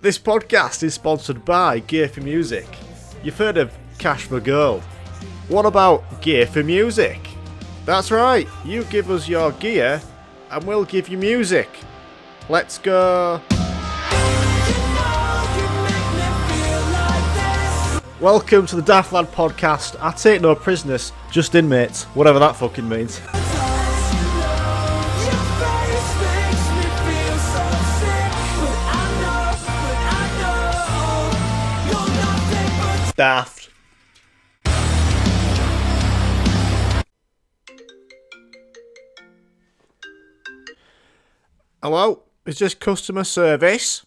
This podcast is sponsored by Gear for Music. You've heard of Cash for Gold. What about Gear for Music? That's right, you give us your gear and we'll give you music. Let's go. Welcome to the Daft Lad podcast. I take no prisoners, just inmates, whatever that fucking means. Daft. Hello, is this customer service?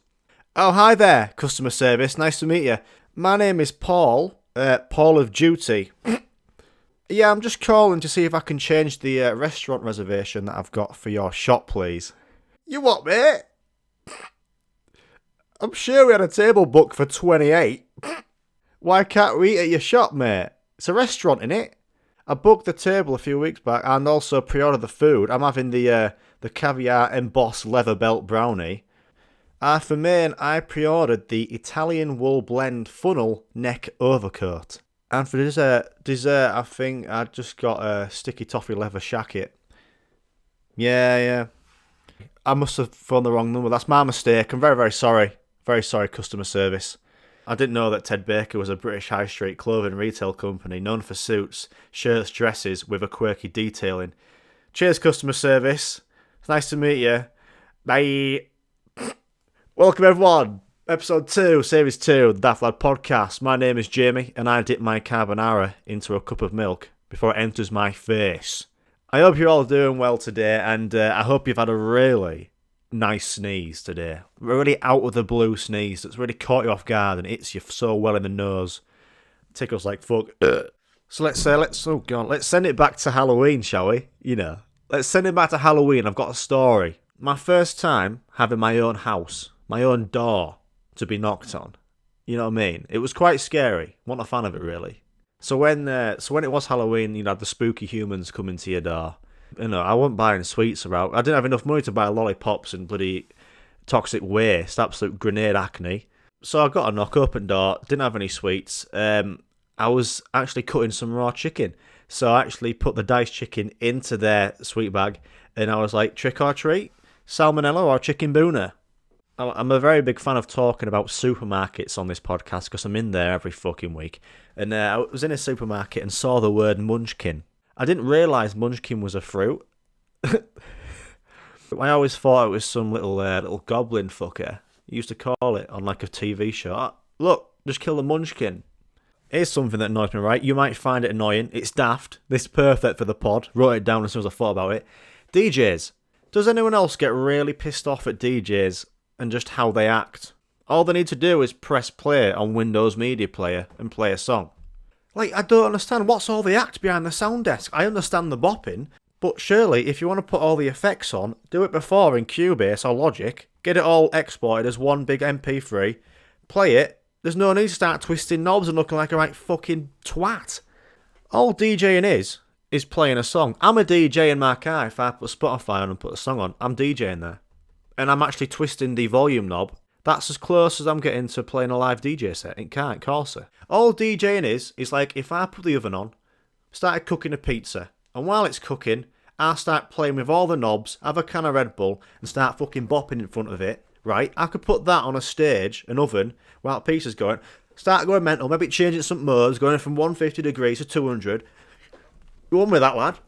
Oh, hi there, customer service. Nice to meet you. My name is Paul. Paul of Duty. Yeah, I'm just calling to see if I can change the restaurant reservation that I've got for your shop, please. You what, mate? I'm sure we had a table booked for 28. Why can't we eat at your shop, mate? It's a restaurant, innit? I booked the table a few weeks back and also pre-ordered the food. I'm having the caviar embossed leather belt brownie. For main, I pre-ordered the Italian wool blend funnel neck overcoat. And for dessert, I think I just got a sticky toffee leather shacket. Yeah. I must have phoned the wrong number. That's my mistake. I'm very, very sorry. Very sorry, customer service. I didn't know that Ted Baker was a British high street clothing retail company known for suits, shirts, dresses with a quirky detailing. Cheers, customer service. It's nice to meet you. Bye. Welcome, everyone. Episode 2, Series 2, the Daft Lad podcast. My name is Jamie, and I dip my carbonara into a cup of milk before it enters my face. I hope you're all doing well today, and I hope you've had a really nice sneeze today. Really out of the blue sneeze that's really caught you off guard and hits you so well in the nose. Tickles like fuck. So let's send it back to Halloween, shall we? Let's send it back to Halloween. I've got a story. My first time having my own house, my own door to be knocked on. You know what I mean? It was quite scary. Wasn't a fan of it really. So when it was Halloween, you had the spooky humans coming to your door. I wasn't buying sweets around. I didn't have enough money to buy lollipops and bloody toxic waste, absolute grenade acne. So I got a knock open door, didn't have any sweets. I was actually cutting some raw chicken. So I actually put the diced chicken into their sweet bag and I was like, trick or treat, salmonella or chicken booner. I'm a very big fan of talking about supermarkets on this podcast because I'm in there every fucking week. And I was in a supermarket and saw the word munchkin. I didn't realise munchkin was a fruit. I always thought it was some little goblin fucker. He used to call it on like a TV show. Look, just kill the munchkin. Here's something that annoys me, right? You might find it annoying. It's daft. This is perfect for the pod. Wrote it down as soon as I thought about it. DJs. Does anyone else get really pissed off at DJs and just how they act? All they need to do is press play on Windows Media Player and play a song. Like, I don't understand. What's all the act behind the sound desk? I understand the bopping, but surely if you want to put all the effects on, do it before in Cubase or Logic, get it all exported as one big MP3, play it. There's no need to start twisting knobs and looking like a right fucking twat. All DJing is playing a song. I'm a DJ in my car. If I put Spotify on and put a song on, I'm DJing there. And I'm actually twisting the volume knob. That's as close as I'm getting to playing a live DJ set in Corsa. All DJing is like if I put the oven on, started cooking a pizza, and while it's cooking, I start playing with all the knobs, have a can of Red Bull, and start fucking bopping in front of it, right? I could put that on a stage, an oven, while the pizza's going, start going mental, maybe changing some modes, going from 150 degrees to 200. Go on with that, lad.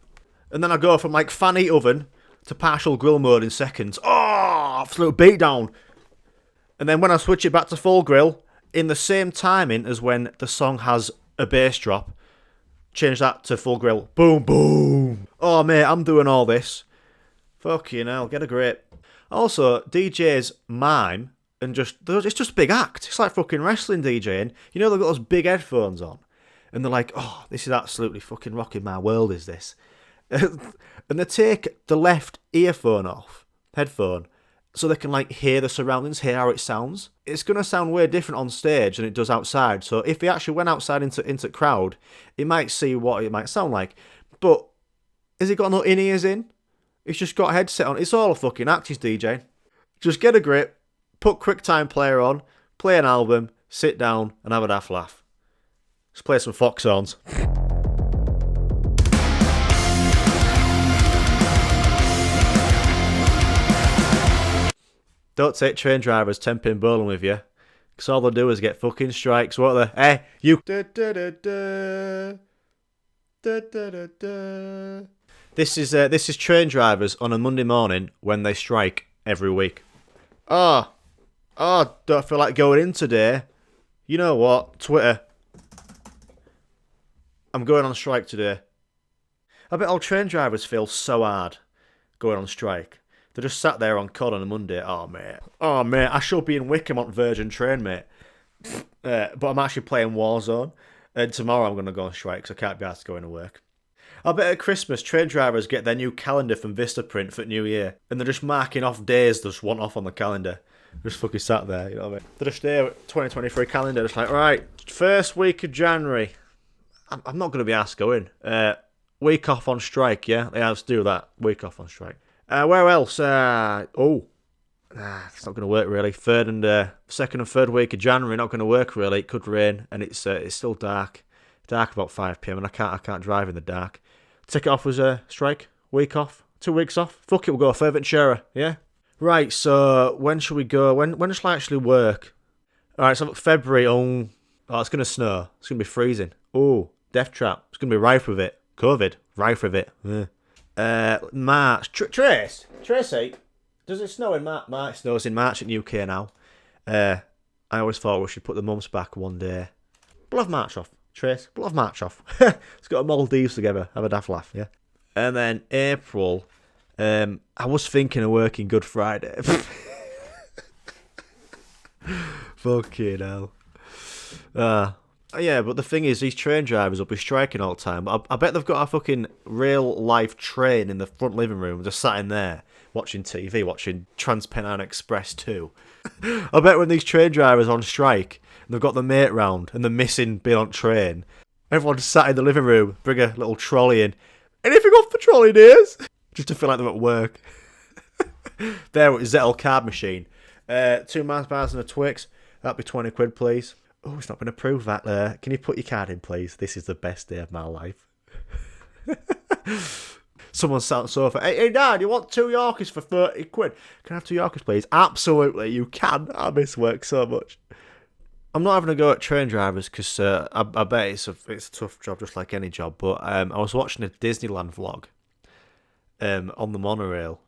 And then I go from like fan heat oven to partial grill mode in seconds. Oh, absolute beatdown. And then when I switch it back to full grill, in the same timing as when the song has a bass drop, change that to full grill. Boom, boom. Oh, mate, I'm doing all this. Fucking hell, get a grip. Also, DJs mime and it's just a big act. It's like fucking wrestling DJing. You know, they've got those big headphones on. And they're like, oh, this is absolutely fucking rocking my world, is this? And they take the left headphone, so they can like hear the surroundings, hear how it sounds. It's going to sound way different on stage than it does outside. So if they actually went outside into the crowd, it might see what it might sound like. But has he got no in-ears in? He's just got a headset on. It's all a fucking act, he's DJ. Just get a grip, put Quicktime Player on, play an album, sit down and have a daft laugh. Let's play some fox horns. Don't take train drivers 10-pin bowling with you, because all they'll do is get fucking strikes, won't they? Hey, you... This is train drivers on a Monday morning when they strike every week. Don't feel like going in today. You know what? Twitter. I'm going on strike today. I bet all train drivers feel so hard going on strike. They just sat there on COD on a Monday. Oh, mate, I should be in Wickham on Virgin Train, mate. But I'm actually playing Warzone. And tomorrow I'm going to go on strike because I can't be asked to go into work. I bet at Christmas, train drivers get their new calendar from Vistaprint for New Year. And they're just marking off days they just want off on the calendar. Just fucking sat there, you know what I mean? They're just there with 2023 calendar. Just like, right, first week of January. I'm not going to be asked to go in. Week off on strike, yeah? Yeah, let's do that. Week off on strike. Where else? It's not going to work really. Second and third week of January, not going to work really. It could rain, and it's still dark. Dark about 5 p.m. and I can't drive in the dark. Ticket off was a strike. Week off. 2 weeks off. Fuck it, we'll go further and sharer. Yeah. Right. So when shall we go? When shall I actually work? All right. So February. Oh, it's going to snow. It's going to be freezing. Oh, death trap. It's going to be rife with it. COVID. Rife with it. Yeah. March. Tracy, does it snow in March? It snows in March in UK now. I always thought we should put the months back one day. We'll have March off. Trace, we'll have March off. Let's go to Maldives together. Have a daft laugh, yeah? And then April, I was thinking of working Good Friday. Fucking hell. Yeah, but the thing is, these train drivers will be striking all the time. I bet they've got a fucking real-life train in the front living room, just sat in there, watching TV, watching Trans-Pennine Express 2. I bet when these train drivers are on strike, and they've got the mate round, and they're missing being on train, everyone's sat in the living room, bring a little trolley in. Anything off the trolley, dears? Just to feel like they're at work. There with Zettel card machine. 2 Mars bars and a Twix. That'd be 20 quid, please. Oh, it's not been approved, that. Can you put your card in, please? This is the best day of my life. Someone sat on the sofa. Hey, Dad, you want 2 Yorkies for 30 quid? Can I have 2 Yorkies, please? Absolutely, you can. I miss work so much. I'm not having a go at train drivers because I bet it's a tough job, just like any job. But I was watching a Disneyland vlog on the monorail.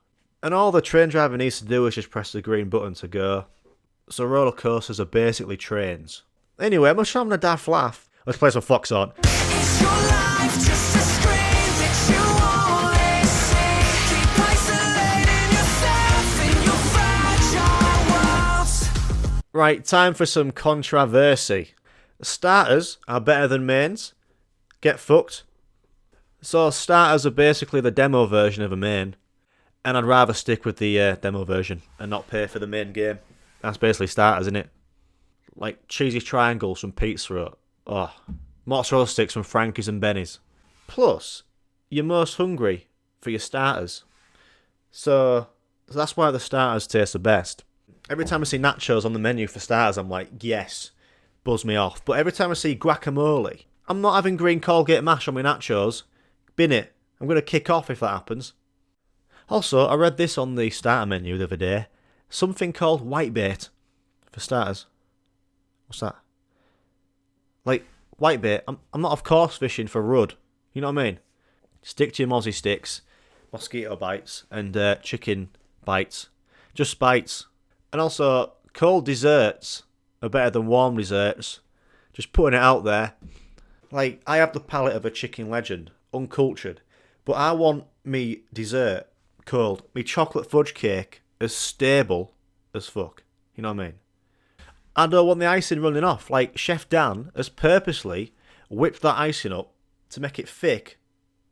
And all the train driver needs to do is just press the green button to go. So roller coasters are basically trains. Anyway, I'm just having a daft laugh. Let's play some fox horn. Is your life just a scream that you always see? Keep isolating yourself in your fragile world. Right, time for some controversy. Starters are better than mains. Get fucked. So starters are basically the demo version of a main. And I'd rather stick with the demo version and not pay for the main game. That's basically starters, isn't it? Like cheesy triangles from Pete's Throat. Oh, mozzarella sticks from Frankie's and Benny's. Plus, you're most hungry for your starters. So that's why the starters taste the best. Every time I see nachos on the menu for starters, I'm like, yes, buzz me off. But every time I see guacamole, I'm not having green Colgate mash on my nachos. Bin it. I'm going to kick off if that happens. Also, I read this on the starter menu the other day. Something called whitebait for starters. What's that? Like, whitebait. I'm not, of course, fishing for rudd. You know what I mean? Stick to your mozzie sticks, mosquito bites, and chicken bites. Just bites. And also, cold desserts are better than warm desserts. Just putting it out there. Like, I have the palate of a chicken legend, uncultured. But I want me dessert cold. Me chocolate fudge cake as stable as fuck. You know what I mean? I don't want the icing running off. Like, Chef Dan has purposely whipped that icing up to make it thick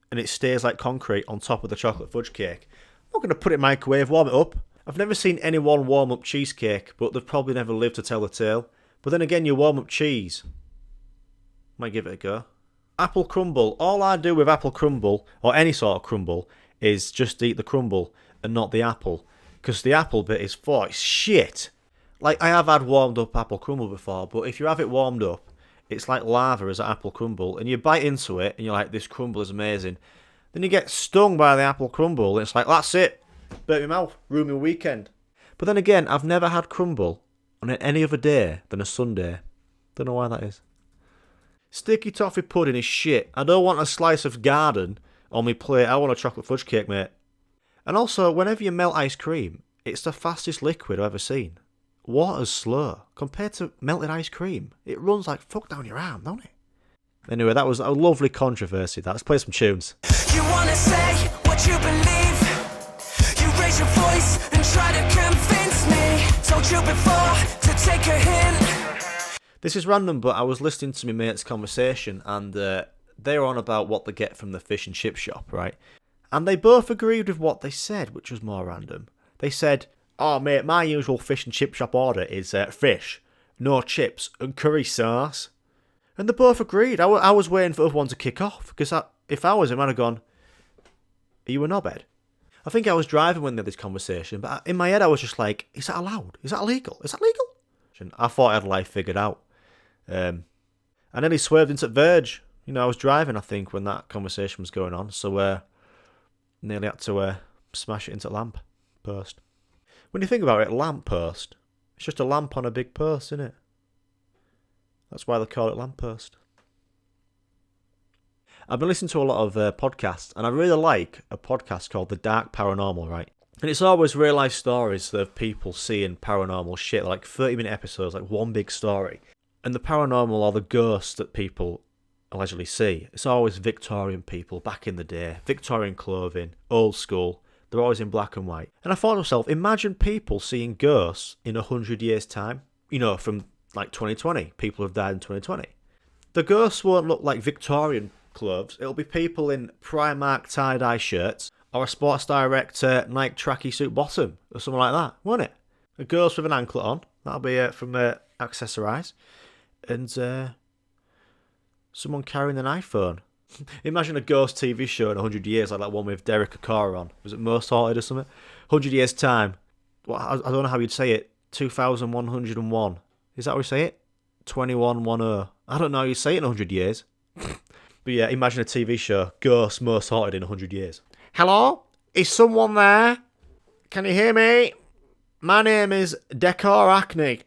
and it stays like concrete on top of the chocolate fudge cake. I'm not going to put it in microwave, warm it up. I've never seen anyone warm up cheesecake, but they've probably never lived to tell the tale. But then again, you warm up cheese. Might give it a go. Apple crumble. All I do with apple crumble, or any sort of crumble, is just eat the crumble and not the apple. Because the apple bit is shit. Like, I have had warmed up apple crumble before, but if you have it warmed up, it's like lava as an apple crumble, and you bite into it, and you're like, this crumble is amazing. Then you get stung by the apple crumble, and it's like, that's it. Burnt my mouth, ruined my weekend. But then again, I've never had crumble on any other day than a Sunday. Don't know why that is. Sticky toffee pudding is shit. I don't want a slice of garden on my plate. I want a chocolate fudge cake, mate. And also, whenever you melt ice cream, it's the fastest liquid I've ever seen. Water's slow compared to melted ice cream. It runs like fuck down your arm, don't it? Anyway, that was a lovely controversy. Let's play some tunes. You wanna say what you believe. You raise your voice and try to convince me. Told you before to take a hint. This is random, but I was listening to my mate's conversation, and they were on about what they get from the fish and chip shop, right? And they both agreed with what they said, which was more random. They said, oh mate, my usual fish and chip shop order is fish, no chips, and curry sauce. And they both agreed. I was waiting for everyone to kick off, because if I was him, I'd have gone, are you a knobhead? I think I was driving when they had this conversation, but in my head I was just like, is that allowed? Is that illegal? Is that legal? I thought I had life figured out. I nearly swerved into Verge. You know, I was driving, I think, when that conversation was going on, so nearly had to smash it into lamp post. When you think about it, lamp post, it's just a lamp on a big post, isn't it? That's why they call it lamp post. I've been listening to a lot of podcasts, and I really like a podcast called The Dark Paranormal, right? And it's always real life stories of people seeing paranormal shit, like 30-minute episodes, like one big story. And the paranormal are the ghosts that people allegedly see. It's always Victorian people back in the day, Victorian clothing, old school. They're always in black and white. And I thought to myself, imagine people seeing ghosts in 100 years' time. You know, from like 2020. People have died in 2020. The ghosts won't look like Victorian clothes. It'll be people in Primark tie-dye shirts or a Sports Direct Nike tracky suit bottom or something like that, won't it? A ghost with an anklet on. That'll be from Accessorize. And someone carrying an iPhone. Imagine a ghost TV show in 100 years, like that one with Derek Akora on. Was it Most Haunted or something? 100 years' time. Well, I don't know how you'd say it. 2101. Is that how you say it? 2110. I don't know how you say it in 100 years. But yeah, imagine a TV show. Ghost Most Haunted in 100 years. Hello? Is someone there? Can you hear me? My name is Decor Acne.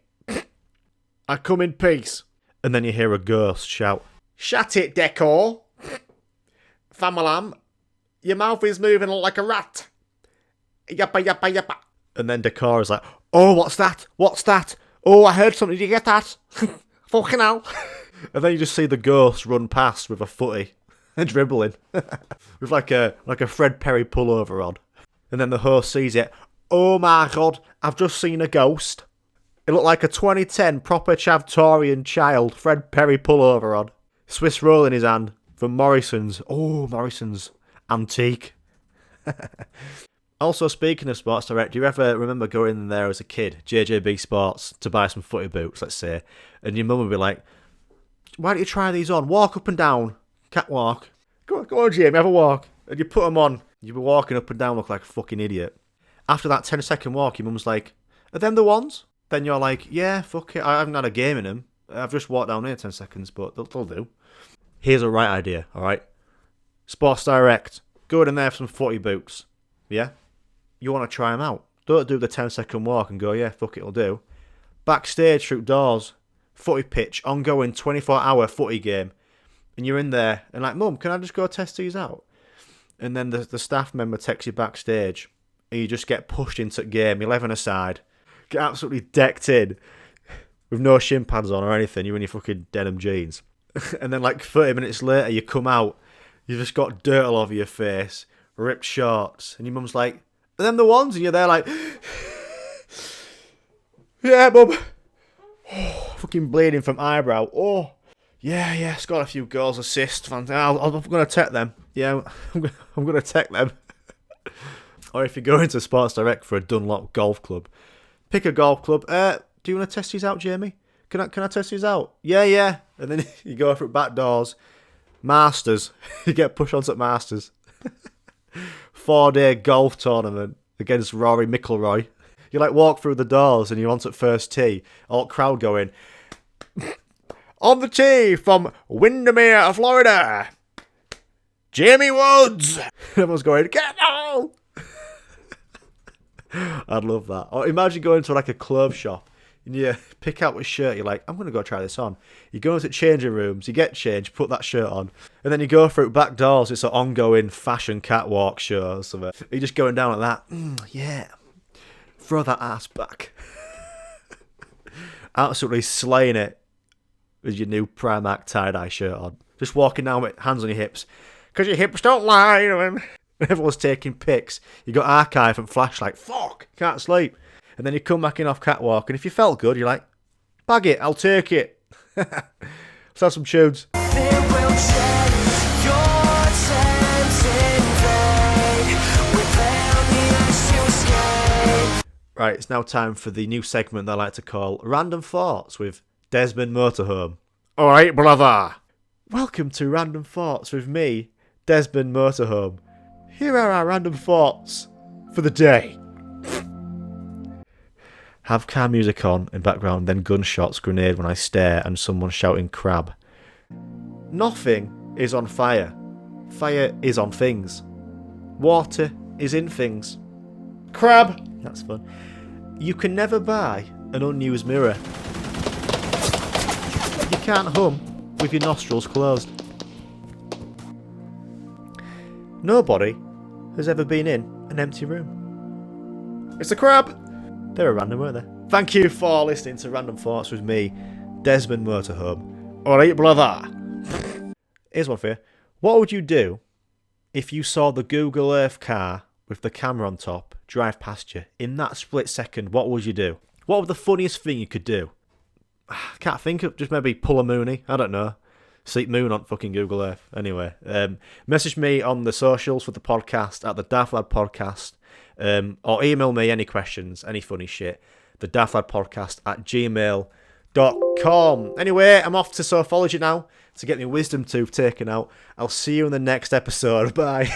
I come in peace. And then you hear a ghost shout, shut it, Decor. Famalam, your mouth is moving like a rat. Yappa, yappa, yappa. And then Decor is like, oh, what's that? What's that? Oh, I heard something. Did you get that? Fucking hell. And then you just see the ghost run past with a footy and dribbling. With like a Fred Perry pullover on. And then the host sees it. Oh my God, I've just seen a ghost. It looked like a 2010 proper Chavtorian child Fred Perry pullover on. Swiss roll in his hand from Morrison's. Oh, Morrison's Antique. Also, speaking of Sports Direct, do you ever remember going in there as a kid, JJB Sports, to buy some footy boots, let's say, and your mum would be like, why don't you try these on? Walk up and down. Catwalk. Go on, Jamie, have a walk. And you put them on. You'd be walking up and down, look like a fucking idiot. After that 10-second walk, your mum's like, are them the ones? Then you're like, yeah, fuck it, I haven't had a game in them. I've just walked down here 10 seconds, but they'll do. Here's a right idea, alright? Sports Direct. Go in there for some footy boots. Yeah? You want to try them out. Don't do the 10-second walk and go, yeah, fuck it, it'll do. Backstage, through doors, footy pitch, ongoing 24-hour footy game. And you're in there, and like, Mum, can I just go test these out? And then the staff member takes you backstage, and you just get pushed into the game, 11 aside, get absolutely decked in, with no shin pads on or anything, you're in your fucking denim jeans. And then like 30 minutes later, you come out, you've just got dirt all over your face, ripped shorts, and your mum's like, are them the ones? And you're there like, yeah, Mum. Oh, fucking bleeding from eyebrow. Oh, yeah, it's got a few goals, assists. I'm going to take them. Yeah, I'm going to take them. Or if you go into Sports Direct for a Dunlop golf club, pick a golf club. Do you want to test these out, Jamie? Can I test these out? Yeah. And then you go through back doors. Masters. You get pushed onto Masters. 4-day golf tournament against Rory McIlroy. You like walk through the doors and you're on to first tee. All crowd going, on the tee from Windermere, Florida, Jamie Woods. Everyone's going, get out. I'd love that. Or imagine going to like a clothes shop and you pick out which shirt you're like, I'm going to go try this on. You go into changing rooms, you get changed, put that shirt on, and then you go through back doors. It's an ongoing fashion catwalk show or something. You're just going down like that. Yeah. Throw that ass back. Absolutely slaying it with your new Primark tie-dye shirt on. Just walking down with hands on your hips. Because your hips don't lie. And everyone's taking pics. You got archive and flashlight. Fuck, can't sleep. And then you come back in off catwalk, and if you felt good, you're like, bag it, I'll take it. Let's have some tunes. Right, it's now time for the new segment that I like to call Random Thoughts with Desmond Motorhome. Alright, brother. Welcome to Random Thoughts with me, Desmond Motorhome. Here are our random thoughts for the day. Have car music on in background, then gunshots, grenade when I stare, and someone shouting crab. Nothing is on fire. Fire is on things. Water is in things. Crab! That's fun. You can never buy an unused mirror. You can't hum with your nostrils closed. Nobody has ever been in an empty room. It's a crab! They were random, weren't they? Thank you for listening to Random Thoughts with me, Desmond Motorhome. Alright, brother. Here's one for you. What would you do if you saw the Google Earth car with the camera on top drive past you? In that split second, what would you do? What would the funniest thing you could do? Can't think of, just maybe pull a Mooney. I don't know. Seek Moon on fucking Google Earth. Anyway, message me on the socials for the podcast at the Daft Lad Podcast. Or email me any questions, any funny shit. The Daft Lad Podcast at gmail.com. Anyway, I'm off to Sophology now to get my wisdom tooth taken out. I'll see you in the next episode. Bye.